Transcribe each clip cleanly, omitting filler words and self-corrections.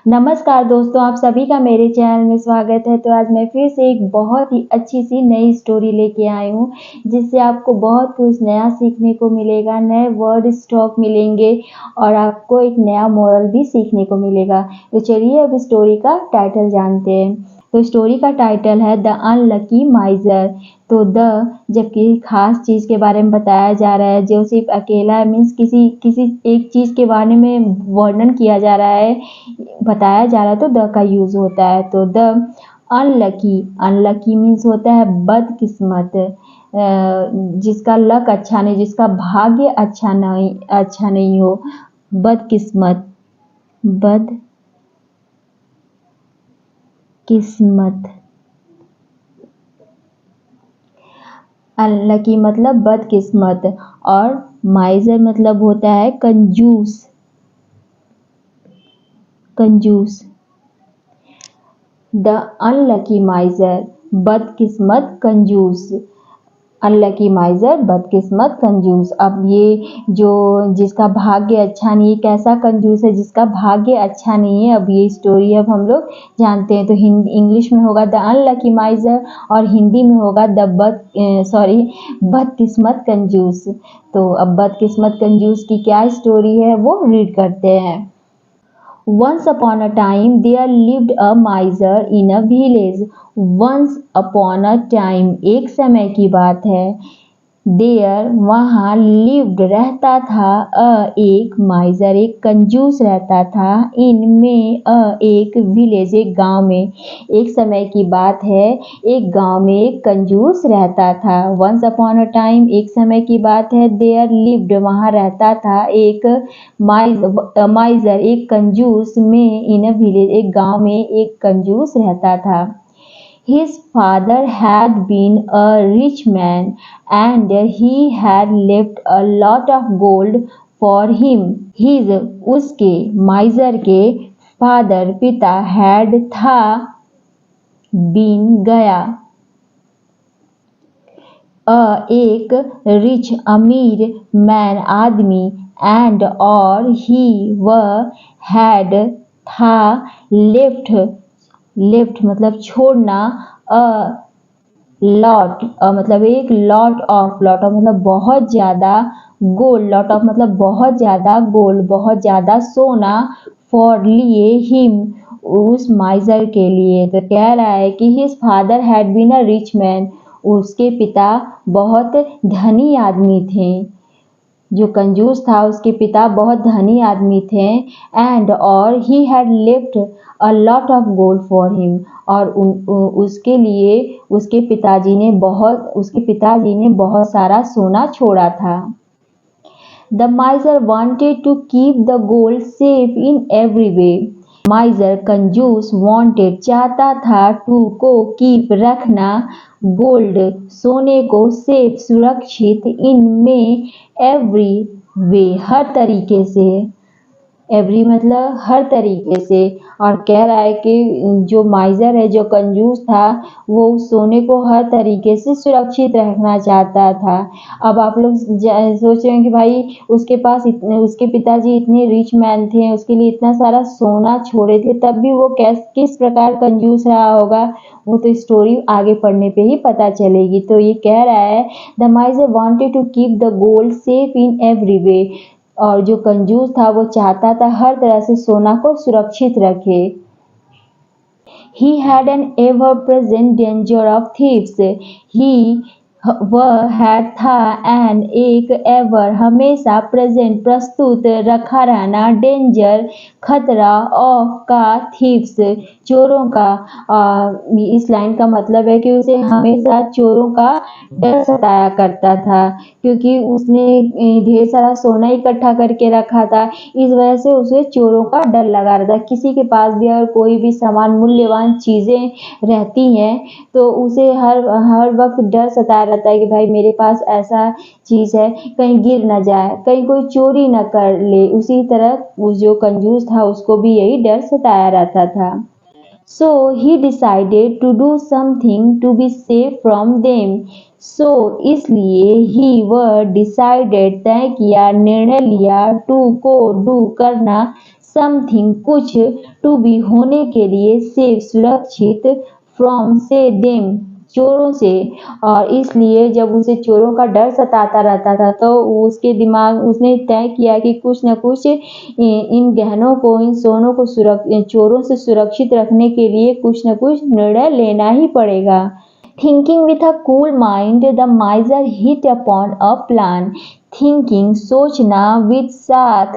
नमस्कार दोस्तों, आप सभी का मेरे चैनल में स्वागत है। तो आज मैं फिर से एक बहुत ही अच्छी-सी नई स्टोरी लेके आई हूँ, जिससे आपको बहुत कुछ नया सीखने को मिलेगा, नए वर्ड स्टॉक मिलेंगे और आपको एक नया मोरल भी सीखने को मिलेगा। तो चलिए अब स्टोरी का टाइटल जानते हैं। तो स्टोरी का टाइटल है द अनलकी माइज़र। तो द जबकि खास चीज़ के बारे में बताया जा रहा है, जो सिर्फ अकेला मीन्स किसी किसी एक चीज़ के बारे में वर्णन किया जा रहा है, बताया जा रहा है, तो द का यूज़ होता है। तो द अनलकी, अनलकी मीन्स होता है बदकिस्मत, जिसका लक अच्छा नहीं, जिसका भाग्य अच्छा नहीं हो, बदकिस्मत, बदकिस्मत। अनलकी मतलब बदकिस्मत और माइजर मतलब होता है कंजूस, कंजूस। द अनलकी माइजर, बदकिस्मत कंजूस। अनलकी माइजर, बदकिस्मत कंजूस। अब ये जो जिसका भाग्य अच्छा नहीं, कैसा कंजूस है जिसका भाग्य अच्छा नहीं है, अब ये स्टोरी अब हम लोग जानते हैं। तो हिंदी इंग्लिश में होगा द अनलकी माइजर और हिंदी में होगा बदकिस्मत कंजूस। तो अब बदकिस्मत कंजूस की क्या स्टोरी है वो रीड करते हैं। Once upon a time there lived a miser in a village. Once upon a time एक समय की बात है। देयर वहाँ लिव्ड रहता था, एक माइजर एक कंजूस रहता था, इन में एक विलेज एक गांव में। एक समय की बात है, एक गांव में एक कंजूस रहता था। वंस अपॉन अ टाइम एक समय की बात है, देयर लिव्ड वहाँ रहता था एक माइजर एक कंजूस में, इन अ विलेज एक गांव में एक कंजूस रहता था। His father had been a rich man and he had left a lot of gold for him. उसके माइजर के फादर पिता had था, been गया, एक रिच अमीर मैन आदमी, एंड और ही वह had था, लेफ्ट मतलब छोड़ना, लॉट मतलब एक लॉट ऑफ मतलब बहुत ज़्यादा, गोल्ड लॉट ऑफ मतलब बहुत ज़्यादा गोल्ड बहुत ज़्यादा सोना, फॉर लिए हिम उस माइजर के लिए। तो कह रहा है कि his father had been a rich man, उसके पिता बहुत धनी आदमी थे। जो कंजूस था उसके पिता बहुत धनी आदमी थे। एंड और he had left a lot of gold for him, और उसके लिए उसके पिताजी ने बहुत सारा सोना छोड़ा था। The miser wanted to keep the gold safe in every way. Miser कंजूस वांटेड चाहता था, टू को कीप रखना, गोल्ड सोने को, सेफ सुरक्षित, इन में एवरी वे हर तरीके से, एवरी मतलब हर तरीके से। और कह रहा है कि जो माइजर है जो कंजूस था वो सोने को हर तरीके से सुरक्षित रखना चाहता था। अब आप लोग सोच रहे हैं कि भाई उसके पिताजी इतने रिच मैन थे, उसके लिए इतना सारा सोना छोड़े थे, तब भी वो किस प्रकार कंजूस रहा होगा, वो तो स्टोरी आगे पढ़ने पे ही पता चलेगी। तो ये कह रहा है the miser wanted to keep the gold safe in every way, और जो कंजूस था वो चाहता था हर तरह से सोना को सुरक्षित रखे। He had an ever present danger of thieves. वह हैड था, एन एक, एवर हमेशा, प्रेजेंट प्रस्तुत, रखा रहना, डेंजर खतरा, ऑफ का, थीव्स चोरों का। इस लाइन का मतलब है कि उसे हमेशा चोरों का डर सताया करता था, क्योंकि उसने ढेर सारा सोना इकट्ठा करके रखा था, इस वजह से उसे चोरों का डर लगा रहता। किसी के पास भी अगर कोई भी सामान मूल्यवान चीज़ें रहती हैं तो उसे हर वक्त डर सताया रहता है कि भाई मेरे पास ऐसा चीज़ है, कहीं गिर न जाए, कहीं कोई चोरी न कर ले। उसी तरह वो जो कंजूस था उसको भी यही डर सताया रहता था। So he decided to do something to be safe from them. So इसलिए he वह decided तय किया, निर्णय लिया, to को do करना, समथिंग कुछ, टू बी होने के लिए, सेफ सुरक्षित, फ्रॉम से देम चोरों से। और इसलिए जब उसे चोरों का डर सताता रहता था तो उसके दिमाग उसने तय किया कि कुछ न कुछ इन गहनों को, इन सोनों को चोरों से सुरक्षित रखने के लिए कुछ न कुछ निर्णय लेना ही पड़ेगा। Thinking with a cool mind, the miser hit upon a plan. Thinking सोचना, विद साथ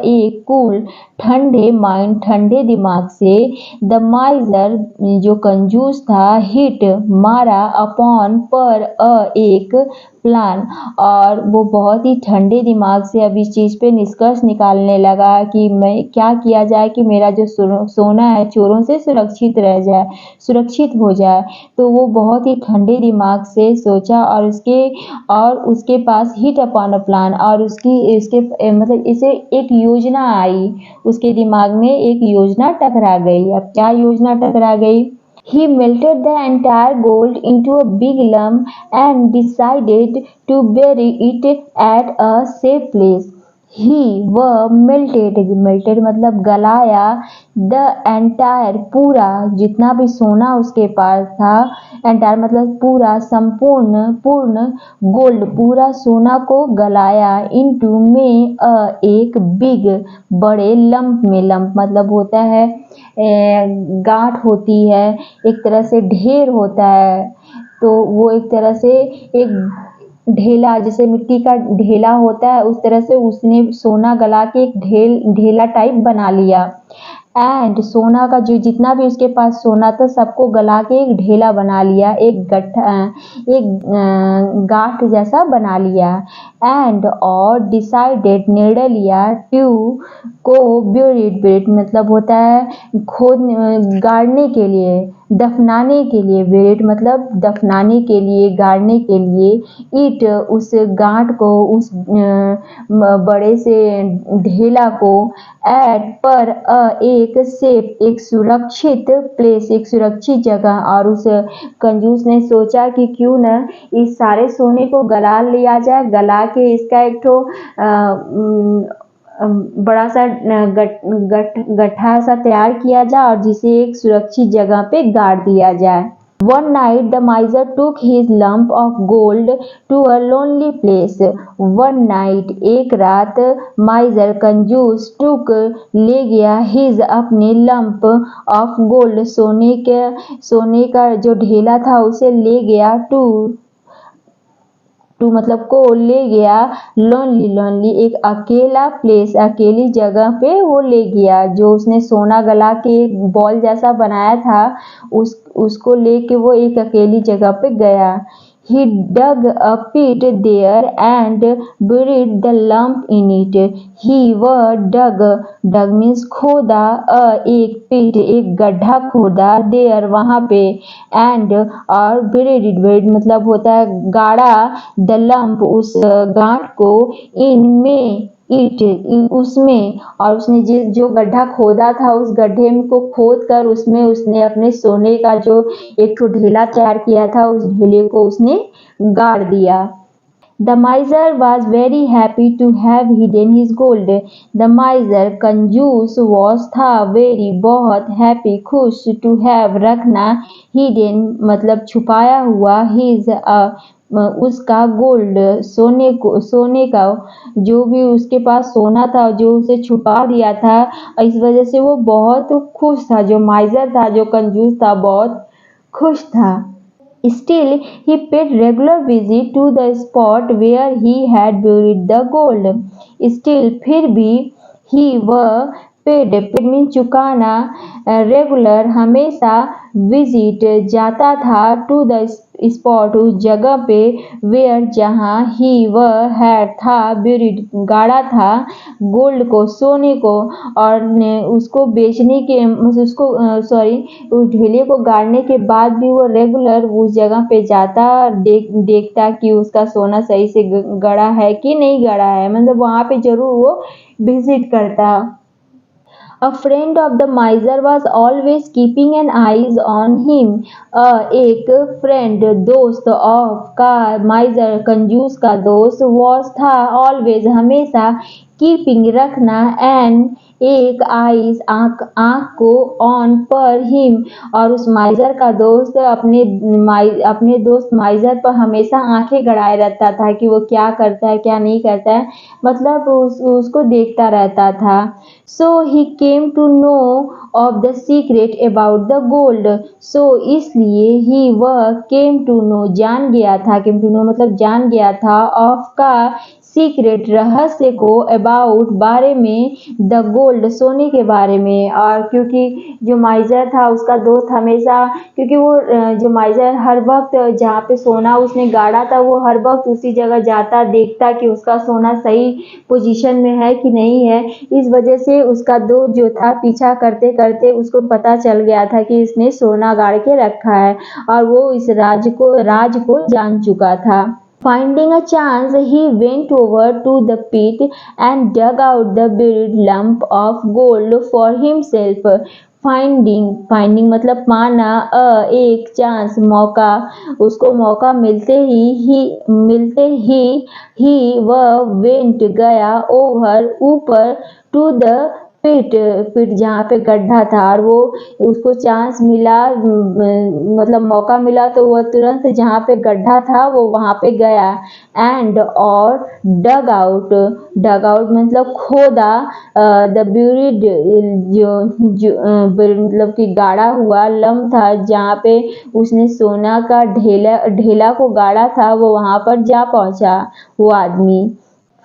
एक कूल ठंडे माइंड ठंडे दिमाग से, द माइजर जो कंजूस था, हिट मारा, अपॉन पर एक प्लान, और वो बहुत ही ठंडे दिमाग से अब इस चीज़ पे निष्कर्ष निकालने लगा कि मैं क्या किया जाए कि मेरा जो सोना है चोरों से सुरक्षित रह जाए, सुरक्षित हो जाए। तो वो बहुत ही ठंडे दिमाग से सोचा और उसके पास हिट अपॉन अ प्लान, और इसके मतलब इसे एक योजना आई, उसके दिमाग में एक योजना टकरा गई। अब क्या योजना टकरा गई? He melted the entire gold into a big lump and decided to bury it at a safe place. वह melted मतलब गलाया, the entire पूरा, जितना भी सोना उसके पास था, entire मतलब पूरा, पूर्ण गोल्ड पूरा सोना को गलाया, into में एक बिग बड़े लंप में, लंप मतलब होता है गांठ होती है, एक तरह से ढेर होता है, तो वो एक तरह से एक ढेला, जैसे मिट्टी का ढेला होता है उस तरह से उसने सोना गला के एक ढेला टाइप बना लिया। एंड सोना का जो जितना भी उसके पास सोना था सबको गला के एक ढेला बना लिया, एक गांठ जैसा बना लिया। एंड और डिसाइडेड निर्णय लिया, टू को ब्यूरिड मतलब होता है खोद गाड़ने के लिए, दफनाने के लिए, बेरिड मतलब दफनाने के लिए, गाड़ने के लिए, ईट उस गांठ को, उस बड़े से ढेला को, एट पर एक सेफ एक सुरक्षित प्लेस एक सुरक्षित जगह। और उस कंजूस ने सोचा कि क्यों न इस सारे सोने को गला लिया जाए, गला के इसका एक ठो बड़ा सा गट्ठा सा तैयार किया जाए और जिसे एक सुरक्षित जगह पे गाड़ दिया जाए। One night the miser took his lump of gold to a lonely place. One night एक रात miser कंजूस took ले गया his अपने lump of gold सोने का जो ढेला था उसे ले गया टू मतलब को ले गया, लोनली एक अकेला प्लेस अकेली जगह पे वो ले गया, जो उसने सोना गला के एक बॉल जैसा बनाया था उसको लेके वो एक अकेली जगह पे गया। He dug a pit there and buried the lump in it. वह dug means खोदा, एक pit एक गड्ढा खोदा, there वहाँ पे, and और buried मतलब होता है गाड़ा, the lump उस गांठ को, in में उसमें, और उसने जो गड्ढा खोदा था उस गड्ढे को खोद कर उसमें उसने अपने सोने का जो एक तो ढेला तैयार किया था उस ढेले को उसने गाड़ दिया। The miser was very happy to have hidden his gold. The miser कंजूस was था very बहुत happy खुश to have रखना, hidden मतलब छुपाया हुआ, his उसका गोल्ड सोने का जो भी उसके पास सोना था जो उसे छुपा दिया था, इस वजह से वो बहुत खुश था, जो माइजर था जो कंजूस था बहुत खुश था। Still, he paid regular visit to the spot where he had buried the gold. Still, फिर भी वह पेड मीन चुकाना, रेगुलर हमेशा, विजिट जाता था, टू द स्पॉट उस जगह पे, वेयर जहाँ वह हैड था, ब्यूरिड गाड़ा था, गोल्ड को सोने को, और उसको बेचने के उस ढेले को गाड़ने के बाद भी वो रेगुलर उस जगह पे जाता, देखता कि उसका सोना सही से गड़ा है कि नहीं गड़ा है, मतलब वहाँ पे जरूर वो विजिट करता। A friend of the miser was always keeping an eyes on him. एक फ्रेंड दोस्त ऑफ का, माइजर कंजूस का दोस्त, was था always हमेशा, कीपिंग रखना, एन एक आइज आँख को ऑन पर हिम और उस माइजर का दोस्त अपने दोस्त माइजर पर हमेशा आंखें गड़ाए रहता था कि वो क्या करता है क्या नहीं करता है, मतलब उसको देखता रहता था। So he came to know of the secret about the gold, so इसलिए ही वह केम टू नो जान गया था, केम टू नो मतलब जान गया था, ऑफ का सीक्रेट रहस्य को, अबाउट बारे में, द गोल्ड सोने के बारे में। और क्योंकि जो माइजर था उसका दोस्त हमेशा, क्योंकि वो जो माइजर हर वक्त जहाँ पे सोना उसने गाड़ा था वो हर वक्त उसी जगह जाता, देखता कि उसका सोना सही पोजीशन में है कि नहीं है। इस वजह से उसका दोस्त जो था पीछा करते करते उसको पता चल गया था कि इसने सोना गाड़ के रखा है और वो इस राज को जान चुका था। Finding a chance, he went over to the pit and dug out the buried lump of gold for himself. Finding मतलब पाना, एक चांस मौका, उसको मौका मिलते ही वह वेंट गया, ओवर ऊपर, टू द पिट जहाँ पे गड्ढा था, और वो उसको चांस मिला, मतलब मौका मिला तो वह तुरंत जहाँ पे गड्ढा था वो वहाँ पे गया। एंड और डग आउट मतलब खोदा, द ब्यूरिड मतलब कि गाड़ा हुआ लम था जहाँ पे उसने सोना का ढेला को गाड़ा था, वो वहाँ पर जा पहुँचा वो आदमी।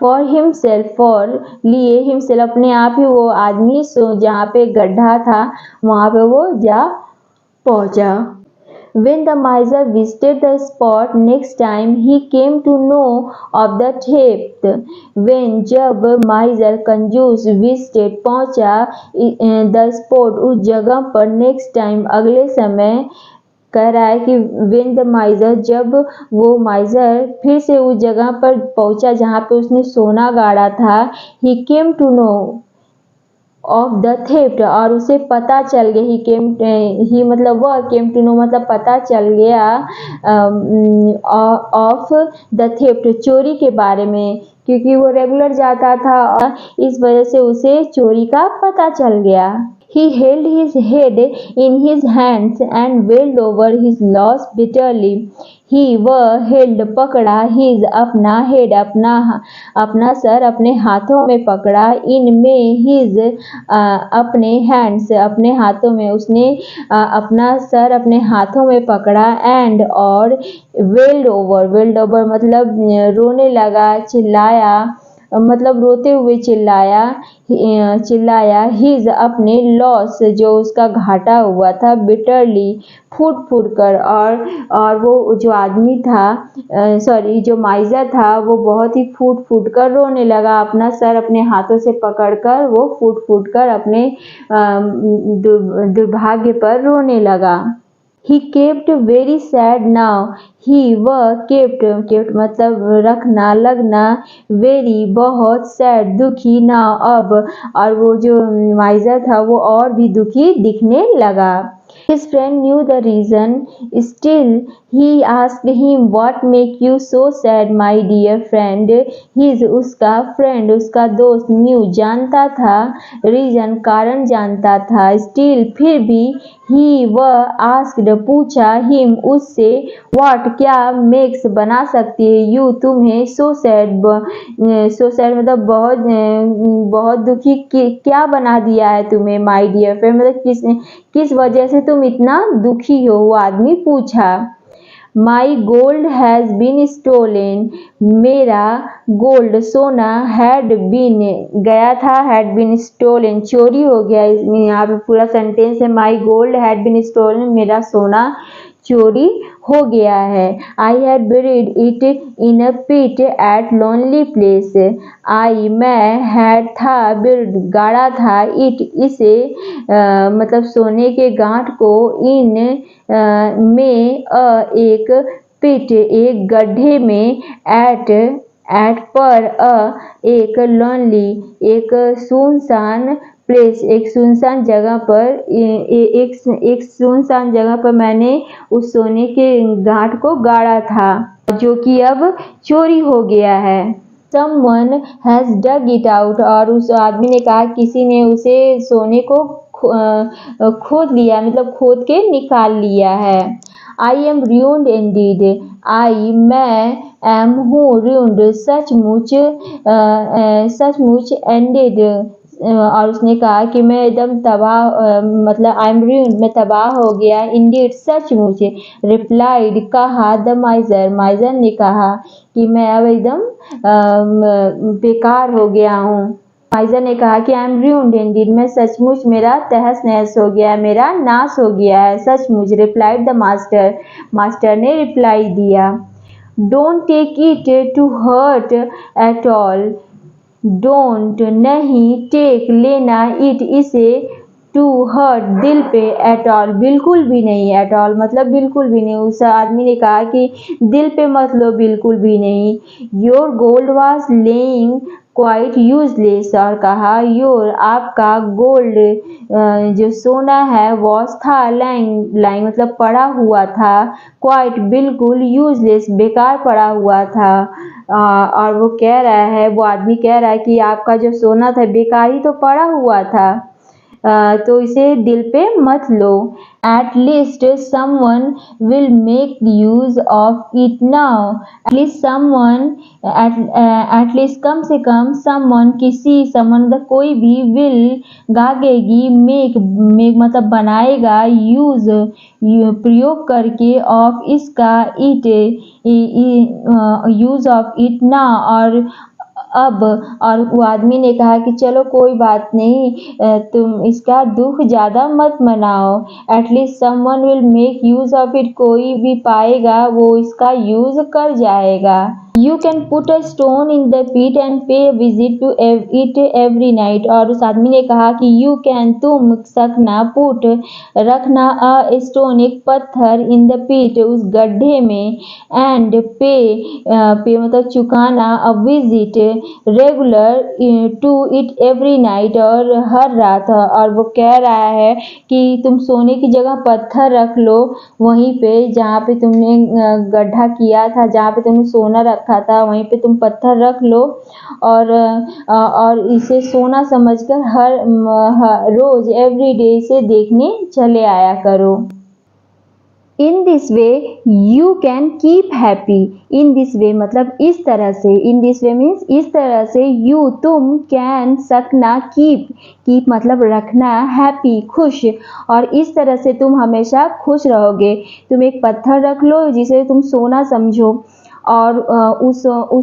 फॉर हिमसेल्फ, फॉर लिए, हिमसेल्फ अपने आप ही, वो आदमी जहाँ पे गड्ढा था वहाँ पे वो जा पहुँचा। When the miser visited the spot next time, he came to know of the theft. When जब miser कंजूस visited पहुँचा the spot उस जगह पर, next time अगले समय, कह रहा है कि when the miser जब वो माइजर फिर से उस जगह पर पहुंचा जहाँ पे उसने सोना गाड़ा था, he came to know of the theft और उसे पता चल गया, ही मतलब वह, केम टू नो मतलब पता चल गया, ऑफ द थेफ्ट चोरी के बारे में, क्योंकि वो रेगुलर जाता था और इस वजह से उसे चोरी का पता चल गया। He held his head in his hands and wailed over his loss bitterly. He वह held पकड़ा, his अपना, head अपना सर अपने हाथों में पकड़ा, in में his अपने hands अपने हाथों में, उसने अपना सर अपने हाथों में पकड़ा, and और wailed over मतलब रोने लगा, चिल्लाया, मतलब रोते हुए चिल्लाया, हिज अपने लॉस जो उसका घाटा हुआ था, बिटरली फूट कर, और वो जो आदमी था, जो माइजर था, वो बहुत ही फूट कर रोने लगा, अपना सर अपने हाथों से पकड़कर वो फूट कर अपने दुर्भाग्य पर रोने लगा। He kept very sad now. He वह kept मतलब रखना लगना, very बहुत, sad दुखी, now अब, और वो जो माइजर था वो और भी दुखी दिखने लगा। His friend knew the reason. Still, he asked him, "What make you so sad, my dear friend?" His उसका friend उसका दोस्त knew जानता था, reason कारण जानता था, still फिर भी, he वह asked पूछा, him उससे, what क्या makes बना सकती है, you तुम्हें, so sad मतलब बहुत दुखी, क्या बना दिया है तुम्हें, my dear friend मतलब किस वजह से तुम इतना दुखी हो, वो आदमी पूछा। My gold has been stolen. मेरा गोल्ड सोना had been गया था, had been stolen चोरी हो गया। इसमें यहाँ पे पूरा सेंटेंस है, my gold had been stolen मेरा सोना चोरी हो गया है। I had buried it in a pit at lonely place. I मैं had था, buried गाड़ा था, it इसे मतलब सोने के गांठ को, in में एक पिट एक गड्ढे में, एट पर एक लोनली एक सुनसान प्लेस एक सुनसान जगह पर, एक सुनसान जगह पर मैंने उस सोने के गांठ को गाड़ा था जो कि अब चोरी हो गया है। Someone has dug it out, और उस आदमी ने कहा किसी ने उसे सोने को खोद लिया, मतलब खोद के निकाल लिया है। I am ruined indeed. मैं am हूँ, ruined सचमुच ended, और उसने कहा कि मैं एकदम तबाह, मतलब आई एम ruined, मैं तबाह हो गया, indeed सचमुच, replied कहा, the miser ने कहा कि मैं अब एकदम बेकार हो गया हूँ। माइजर ने कहा कि आई एम ruined indeed, मैं सचमुच, मेरा तहस नहस हो गया, मेरा नाश हो गया है सचमुच। replied the मास्टर ने रिप्लाई दिया। don't take it to heart at all, don't नहीं, टेक लेना, इट इसे, टू हर्ट दिल पे, एट ऑल बिल्कुल भी नहीं, एट ऑल मतलब बिल्कुल भी नहीं। उस आदमी ने कहा कि दिल पे मत लो, बिल्कुल भी नहीं। Your gold was laying quite useless, और कहा योर आपका, गोल्ड जो सोना है, वॉज था, लाइंग मतलब पड़ा हुआ था, क्वाइट बिल्कुल, यूजलेस बेकार पड़ा हुआ था। और वो कह रहा है, वो आदमी कह रहा है कि आपका जो सोना था बेकार ही तो पड़ा हुआ था, तो इसे दिल पे मत लो। At least someone will make use of it now. At least someone, at least कम से कम, someone किसी, someone मतलब कोई भी, will गागेगी, make मतलब बनाएगा, use प्रयोग करके, of इसका, it use of it now, और अब। और वो आदमी ने कहा कि चलो कोई बात नहीं, तुम इसका दुख ज़्यादा मत मनाओ। At least someone will make use of it, कोई भी पाएगा वो इसका यूज़ कर जाएगा। You can put a stone in the pit and pay visit to it every night, और उस आदमी ने कहा कि यू कैन तुम सकना, पुट रखना, अ स्टोन एक पत्थर, इन द पिट उस गड्ढे में, एंड पे मतलब चुकाना, a visit regular to it every night, और हर रात। और वो कह रहा है कि तुम सोने की जगह पत्थर रख लो वहीं पे जहाँ पे तुमने गड्ढा किया था, जहाँ पे तुमने सोना रखा था, वहीं पे तुम पत्थर रख लो, और इसे सोना समझकर हर रोज एवरी डे इसे देखने चले आया करो। In this way you can keep happy, in this way मतलब इस तरह से, इन दिस वे मीन्स इस तरह से, यू तुम, कैन सकना, कीप मतलब रखना, हैप्पी खुश, और इस तरह से तुम हमेशा खुश रहोगे। तुम एक पत्थर रख लो जिसे तुम सोना समझो, और उस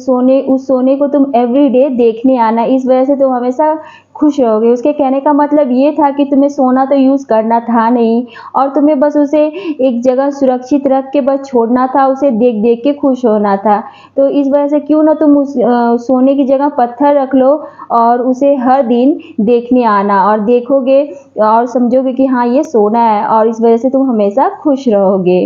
सोने को तुम एवरी डे देखने आना, इस वजह से तुम हमेशा खुश रहोगे। उसके कहने का मतलब ये था कि तुम्हें सोना तो यूज़ करना था नहीं, और तुम्हें बस उसे एक जगह सुरक्षित रख के बस छोड़ना था, उसे देख देख के खुश होना था। तो इस वजह से क्यों ना तुम उस सोने की जगह पत्थर रख लो, और उसे हर दिन देखने आना, और देखोगे और समझोगे कि हाँ ये सोना है, और इस वजह से तुम हमेशा खुश रहोगे।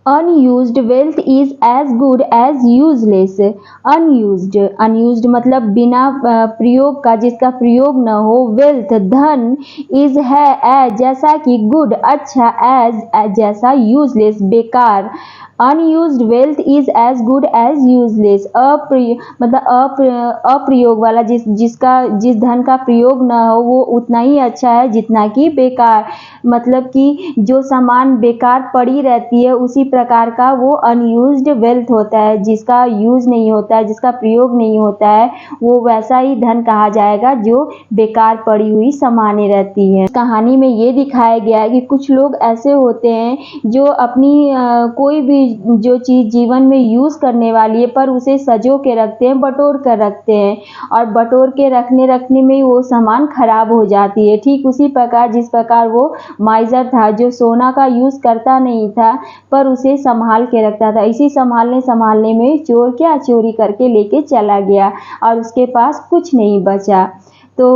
Unused wealth is as good as useless, unused मतलब बिना प्रयोग का, जिसका प्रयोग न हो, वेल्थ धन, इज है एज जैसा कि, गुड अच्छा, एज जैसा, यूजलेस बेकार। Unused wealth is as good as useless, मतलब अप्रयोग वाला, जिस धन का प्रयोग न हो वो उतना ही अच्छा है जितना कि बेकार, मतलब कि जो सामान बेकार पड़ी रहती है उसी प्रकार का वो अनयूज्ड वेल्थ होता है, जिसका यूज नहीं होता है, जिसका प्रयोग नहीं होता है, वो वैसा ही धन कहा जाएगा जो बेकार पड़ी हुई सामानें रहती हैं। कहानी में ये दिखाया गया है कि कुछ लोग ऐसे होते हैं जो अपनी कोई भी जो चीज़ जीवन में यूज़ करने वाली है पर उसे सजो के रखते हैं, बटोर कर रखते हैं, और बटोर के रखने में वो सामान खराब हो जाती है। ठीक उसी प्रकार जिस प्रकार वो माइजर था जो सोना का यूज़ करता नहीं था पर उसे संभाल के रखता था, इसी संभालने में चोर क्या चोरी करके लेके चला गया और उसके पास कुछ नहीं बचा। तो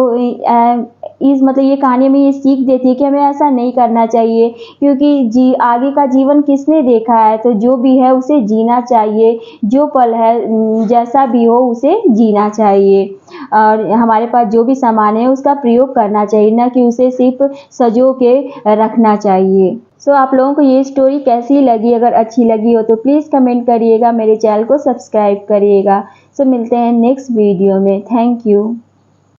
मतलब ये कहानी हमें ये सीख देती है कि हमें ऐसा नहीं करना चाहिए, क्योंकि आगे का जीवन किसने देखा है। तो जो भी है उसे जीना चाहिए, जो पल है जैसा भी हो उसे जीना चाहिए, और हमारे पास जो भी सामान है उसका प्रयोग करना चाहिए, ना कि उसे सिर्फ सजो के रखना चाहिए। आप लोगों को ये स्टोरी कैसी लगी? अगर अच्छी लगी हो तो प्लीज़ कमेंट करिएगा, मेरे चैनल को सब्सक्राइब करिएगा। मिलते हैं नेक्स्ट वीडियो में। Thank you.